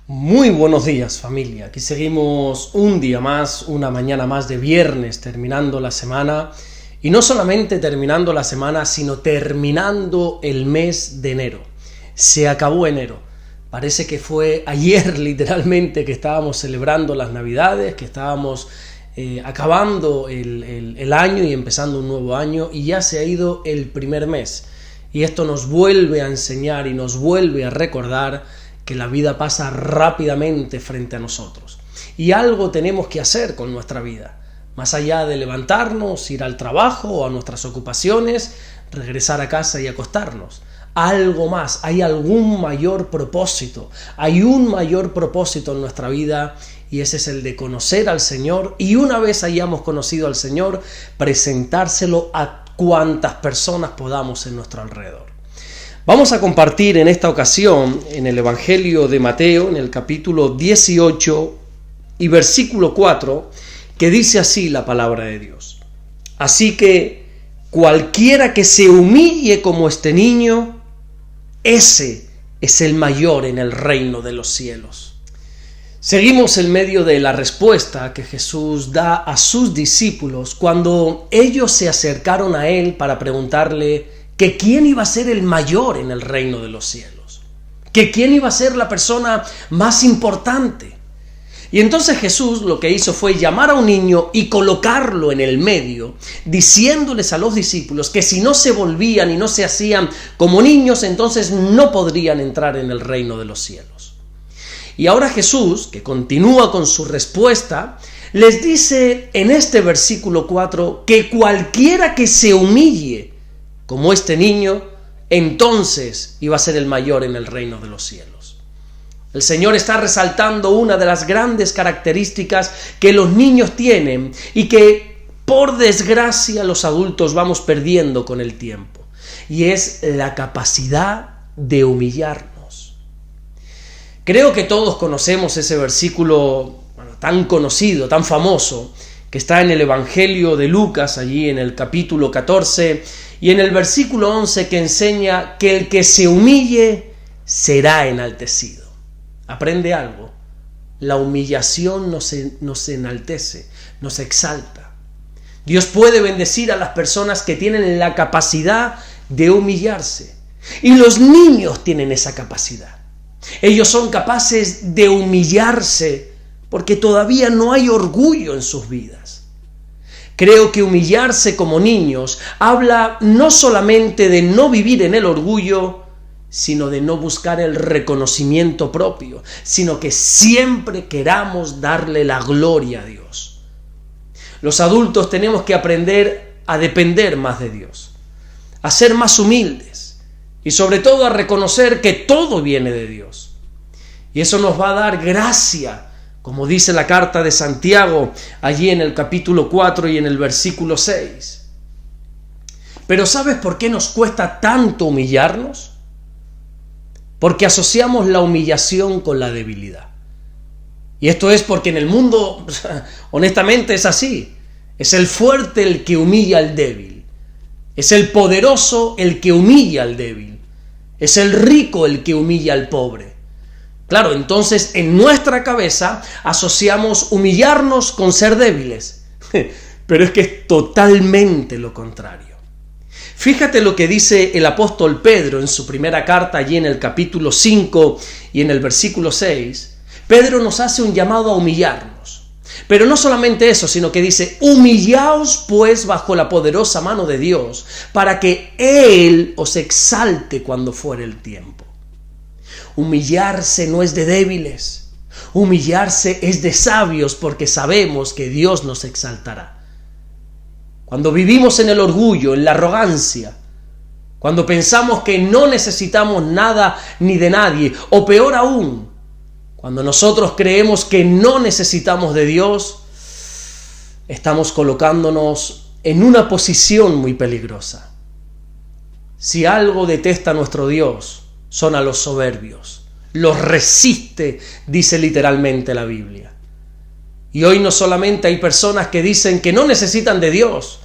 Muy buenos días, familia. Aquí seguimos un día más, una mañana más de viernes, terminando la semana. Y no solamente terminando la semana, sino terminando el mes de enero. Se acabó enero. Parece que fue ayer, literalmente, que estábamos celebrando las Navidades, que estábamos acabando el año y empezando un nuevo año. Y ya se ha ido el primer mes. Y esto nos vuelve a enseñar y nos vuelve a recordar que la vida pasa rápidamente frente a nosotros. Y algo tenemos que hacer con nuestra vida. Más allá de levantarnos, ir al trabajo o a nuestras ocupaciones, regresar a casa y acostarnos. Algo más, hay algún mayor propósito. Hay un mayor propósito en nuestra vida y ese es el de conocer al Señor y una vez hayamos conocido al Señor, presentárselo a cuantas personas podamos en nuestro alrededor. Vamos a compartir en esta ocasión en el Evangelio de Mateo, en el capítulo 18 y versículo 4, que dice así la palabra de Dios. Así que cualquiera que se humille como este niño, ese es el mayor en el reino de los cielos. Seguimos en medio de la respuesta que Jesús da a sus discípulos cuando ellos se acercaron a Él para preguntarle que quién iba a ser el mayor en el reino de los cielos, que quién iba a ser la persona más importante. Y entonces Jesús lo que hizo fue llamar a un niño y colocarlo en el medio, diciéndoles a los discípulos que si no se volvían y no se hacían como niños, entonces no podrían entrar en el reino de los cielos. Y ahora Jesús, que continúa con su respuesta, les dice en este versículo 4 que cualquiera que se humille como este niño, entonces iba a ser el mayor en el reino de los cielos. El Señor está resaltando una de las grandes características que los niños tienen y que, por desgracia, los adultos vamos perdiendo con el tiempo. Y es la capacidad de humillarnos. Creo que todos conocemos ese versículo tan conocido, tan famoso, que está en el Evangelio de Lucas, allí en el capítulo 14, y en el versículo 11 que enseña que el que se humille será enaltecido. Aprende algo, la humillación nos enaltece, nos exalta. Dios puede bendecir a las personas que tienen la capacidad de humillarse. Y los niños tienen esa capacidad. Ellos son capaces de humillarse porque todavía no hay orgullo en sus vidas. Creo que humillarse como niños habla no solamente de no vivir en el orgullo, sino de no buscar el reconocimiento propio, sino que siempre queramos darle la gloria a Dios. Los adultos tenemos que aprender a depender más de Dios, a ser más humildes y sobre todo a reconocer que todo viene de Dios. Y eso nos va a dar gracia, como dice la carta de Santiago, allí en el capítulo 4 y en el versículo 6. Pero ¿sabes por qué nos cuesta tanto humillarnos? Porque asociamos la humillación con la debilidad. Y esto es porque en el mundo, honestamente, es así. Es el fuerte el que humilla al débil. Es el poderoso el que humilla al débil. Es el rico el que humilla al pobre. Claro, entonces en nuestra cabeza asociamos humillarnos con ser débiles, pero es que es totalmente lo contrario. Fíjate lo que dice el apóstol Pedro en su primera carta, allí en el capítulo 5 y en el versículo 6. Pedro nos hace un llamado a humillarnos, pero no solamente eso, sino que dice: humillaos pues bajo la poderosa mano de Dios, para que Él os exalte cuando fuere el tiempo. Humillarse no es de débiles, humillarse es de sabios porque sabemos que Dios nos exaltará. Cuando vivimos en el orgullo, en la arrogancia, cuando pensamos que no necesitamos nada ni de nadie, o peor aún, cuando nosotros creemos que no necesitamos de Dios, estamos colocándonos en una posición muy peligrosa. Si algo detesta nuestro Dios, son a los soberbios. Los resiste, dice literalmente la Biblia. Y hoy no solamente hay personas que dicen que no necesitan de Dios,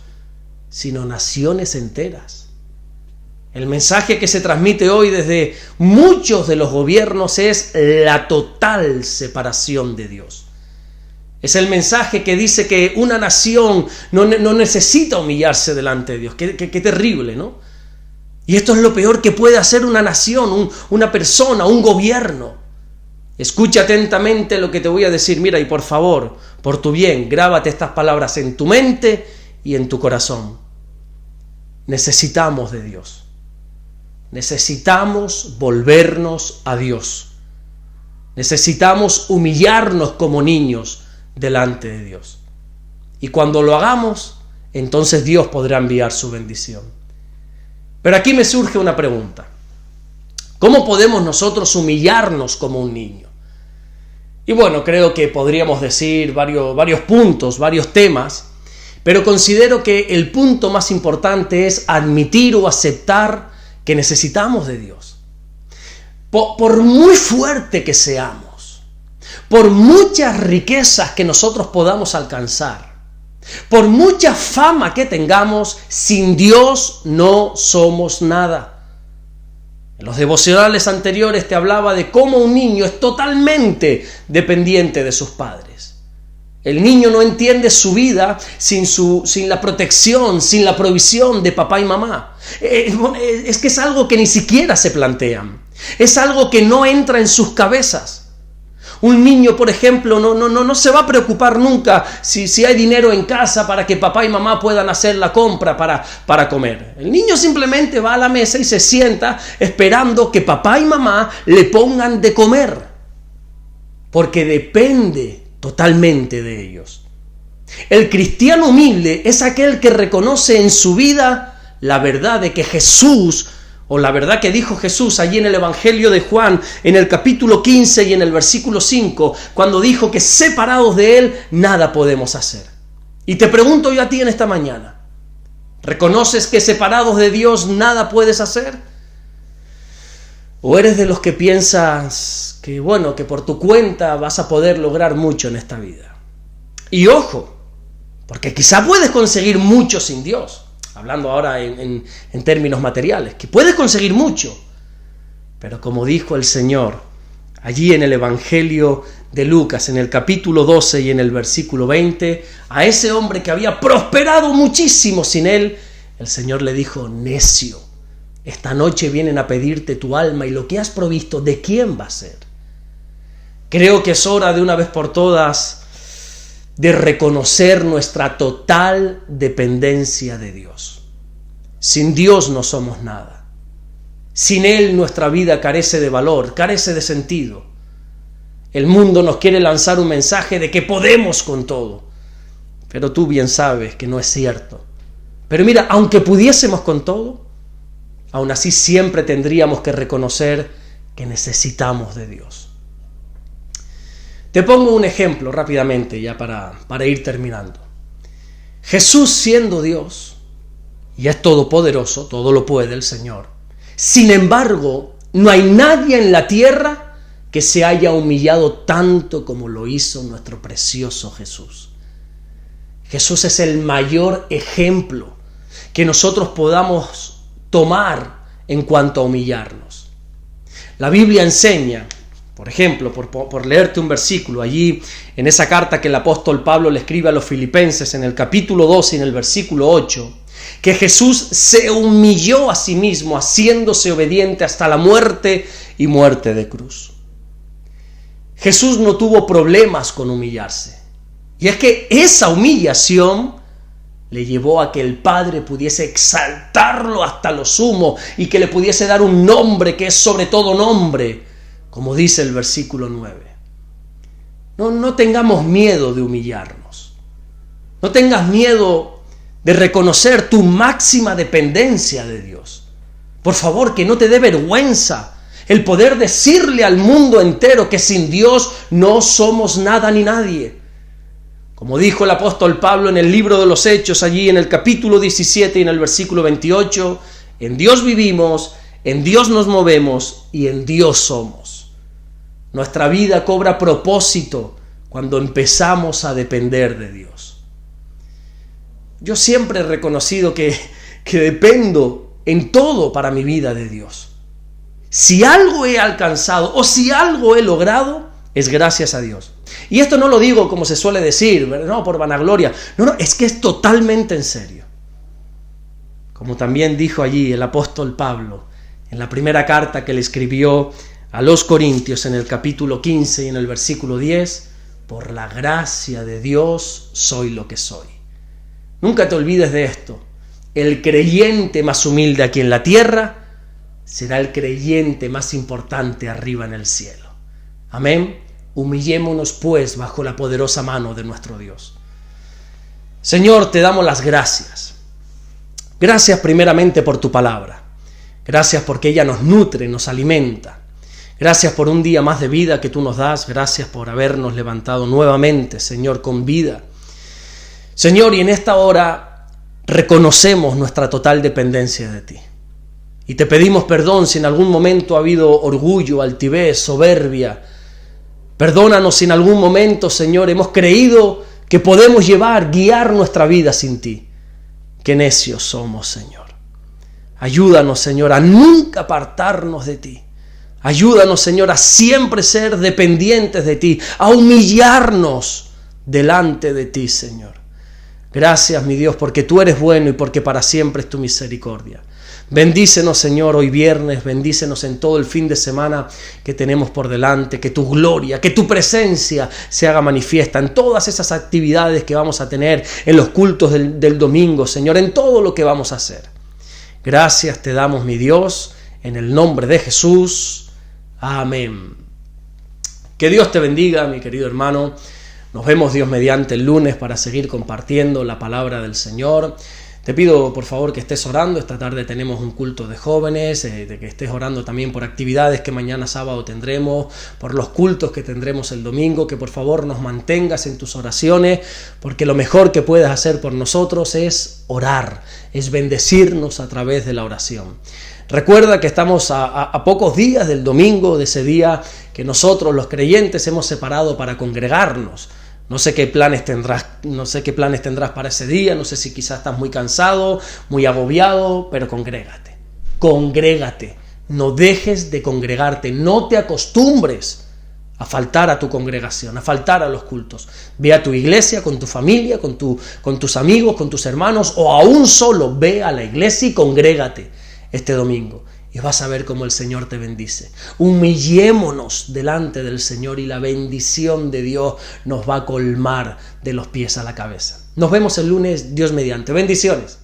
sino naciones enteras. El mensaje que se transmite hoy desde muchos de los gobiernos es la total separación de Dios. Es el mensaje que dice que una nación no necesita humillarse delante de Dios. Qué terrible, ¿no? Y esto es lo peor que puede hacer una nación, una persona, un gobierno. Escucha atentamente lo que te voy a decir. Mira, y por favor, por tu bien, grábate estas palabras en tu mente y en tu corazón. Necesitamos de Dios. Necesitamos volvernos a Dios. Necesitamos humillarnos como niños delante de Dios. Y cuando lo hagamos, entonces Dios podrá enviar su bendición. Pero aquí me surge una pregunta. ¿Cómo podemos nosotros humillarnos como un niño? Y bueno, creo que podríamos decir varios puntos, varios temas, pero considero que el punto más importante es admitir o aceptar que necesitamos de Dios. Por muy fuerte que seamos, por muchas riquezas que nosotros podamos alcanzar, por mucha fama que tengamos, sin Dios no somos nada. En los devocionales anteriores te hablaba de cómo un niño es totalmente dependiente de sus padres. El niño no entiende su vida sin la protección, sin la provisión de papá y mamá. Es que es algo que ni siquiera se plantean. Es algo que no entra en sus cabezas. Un niño, por ejemplo, no se va a preocupar nunca si hay dinero en casa para que papá y mamá puedan hacer la compra para comer. El niño simplemente va a la mesa y se sienta esperando que papá y mamá le pongan de comer, porque depende totalmente de ellos. El cristiano humilde es aquel que reconoce en su vida la verdad de que Jesús, o la verdad que dijo Jesús allí en el Evangelio de Juan, en el capítulo 15 y en el versículo 5, cuando dijo que separados de Él, nada podemos hacer. Y te pregunto yo a ti en esta mañana, ¿reconoces que separados de Dios nada puedes hacer? ¿O eres de los que piensas que por tu cuenta vas a poder lograr mucho en esta vida? Y ojo, porque quizá puedes conseguir mucho sin Dios. Hablando ahora en términos materiales, que puedes conseguir mucho, pero como dijo el Señor allí en el Evangelio de Lucas, en el capítulo 12 y en el versículo 20, a ese hombre que había prosperado muchísimo sin Él, el Señor le dijo: necio, esta noche vienen a pedirte tu alma y lo que has provisto, ¿de quién va a ser? Creo que es hora de una vez por todas de reconocer nuestra total dependencia de Dios. Sin Dios no somos nada. Sin Él nuestra vida carece de valor, carece de sentido. El mundo nos quiere lanzar un mensaje de que podemos con todo, pero tú bien sabes que no es cierto. Pero mira, aunque pudiésemos con todo, aún así siempre tendríamos que reconocer que necesitamos de Dios. Te pongo un ejemplo rápidamente ya para ir terminando. Jesús, siendo Dios, y es todopoderoso, todo lo puede el Señor, sin embargo, no hay nadie en la tierra que se haya humillado tanto como lo hizo nuestro precioso Jesús. Jesús es el mayor ejemplo que nosotros podamos tomar en cuanto a humillarnos. La Biblia enseña, por ejemplo, por leerte un versículo allí en esa carta que el apóstol Pablo le escribe a los filipenses en el capítulo 2 y en el versículo 8, que Jesús se humilló a sí mismo, haciéndose obediente hasta la muerte y muerte de cruz. Jesús no tuvo problemas con humillarse. Y es que esa humillación le llevó a que el Padre pudiese exaltarlo hasta lo sumo y que le pudiese dar un nombre que es sobre todo nombre, como dice el versículo 9. No tengamos miedo de humillarnos. No tengas miedo de reconocer tu máxima dependencia de Dios. Por favor, que no te dé vergüenza el poder decirle al mundo entero que sin Dios no somos nada ni nadie. Como dijo el apóstol Pablo en el libro de los Hechos, allí en el capítulo 17 y en el versículo 28, en Dios vivimos, en Dios nos movemos y en Dios somos. Nuestra vida cobra propósito cuando empezamos a depender de Dios. Yo siempre he reconocido que dependo en todo para mi vida de Dios. Si algo he alcanzado o si algo he logrado, es gracias a Dios. Y esto no lo digo como se suele decir, no por vanagloria, no, es que es totalmente en serio. Como también dijo allí el apóstol Pablo, en la primera carta que le escribió a los Corintios en el capítulo 15 y en el versículo 10, por la gracia de Dios soy lo que soy. Nunca te olvides de esto. El creyente más humilde aquí en la tierra será el creyente más importante arriba en el cielo. Amén. Humillémonos pues bajo la poderosa mano de nuestro Dios. Señor, te damos las gracias. Gracias primeramente por tu palabra. Gracias porque ella nos nutre, nos alimenta. Gracias por un día más de vida que tú nos das. Gracias por habernos levantado nuevamente, Señor, con vida. Señor, y en esta hora reconocemos nuestra total dependencia de ti. Y te pedimos perdón si en algún momento ha habido orgullo, altivez, soberbia. Perdónanos si en algún momento, Señor, hemos creído que podemos guiar nuestra vida sin ti. Qué necios somos, Señor. Ayúdanos, Señor, a nunca apartarnos de ti. Ayúdanos, Señor, a siempre ser dependientes de ti, a humillarnos delante de ti, Señor. Gracias, mi Dios, porque tú eres bueno y porque para siempre es tu misericordia. Bendícenos, Señor, hoy viernes, bendícenos en todo el fin de semana que tenemos por delante, que tu gloria, que tu presencia se haga manifiesta en todas esas actividades que vamos a tener, en los cultos del domingo, Señor, en todo lo que vamos a hacer. Gracias te damos, mi Dios, en el nombre de Jesús. Amén. Que Dios te bendiga, mi querido hermano. Nos vemos, Dios mediante, el lunes para seguir compartiendo la palabra del Señor. Te pido por favor que estés orando. Esta tarde tenemos un culto de jóvenes, de que estés orando también por actividades que mañana sábado tendremos, por los cultos que tendremos el domingo, que por favor nos mantengas en tus oraciones, porque lo mejor que puedes hacer por nosotros es orar, es bendecirnos a través de la oración. Recuerda que estamos a pocos días del domingo, de ese día que nosotros los creyentes hemos separado para congregarnos. No sé qué planes tendrás para ese día, no sé si quizás estás muy cansado, muy agobiado, pero congrégate, no dejes de congregarte, no te acostumbres a faltar a tu congregación, a faltar a los cultos. Ve a tu iglesia con tu familia, con tus amigos, con tus hermanos, o aún solo ve a la iglesia y congrégate este domingo. Y vas a ver cómo el Señor te bendice. Humillémonos delante del Señor y la bendición de Dios nos va a colmar de los pies a la cabeza. Nos vemos el lunes, Dios mediante. Bendiciones.